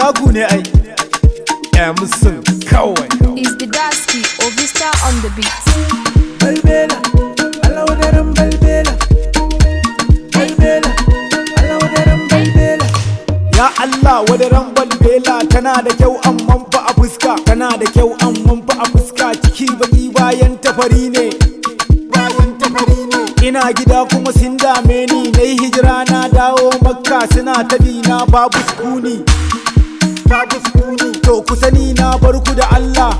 taku ne ai musun kawai. Is the Dasky or Vista on the beat? Balbela, Allah wadaran balbela. Balbela, Allah wadaran balbela. Ya Allah wadaran balbela tana da kyau amman fa a fuska, tana da kyau amman fa a fuska, ciki baki bayan tafari ne, bayan tafari ne. Ina gida kuma sun dame ni, nayi hijira na dawo Makka, suna ta bina babu sukuni, babu sukuni. To ku sani na barku da Allah,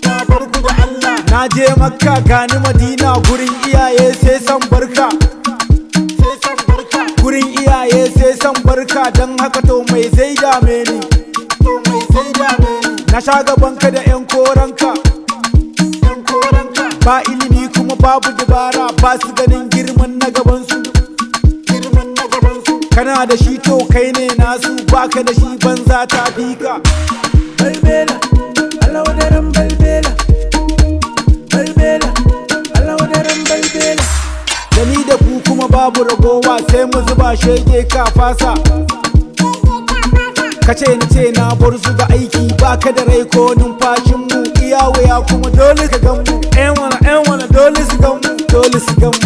na barku da Allah. Na je Makka gani Madina, gurin iyaye sai san barka, sai san barka. Gurin iyaye sai san barka, don haka to mai zai dame ni, to mai zai dame ni. Na sha gabanka da 'yan koranka, 'yan koranka. Ba ilimi kuma babu dabara, ba su ganin girman na gabansu, girman na gabansu. Kana da shi to kai ne nasu, baka da shi banza ta fika. Balbela, Allah wadaran balbela. Balbela, Allah wadaran balbela. Da ni da ku kuma babu ragowa, sai mu zuba shege ka fasa. Kace ni ce na bar su ga aiki, baka da rai ko numfashin mu. Iya waya kuma dole ka gan mu, ƴan wana dole su gan mu, dole su gan mu.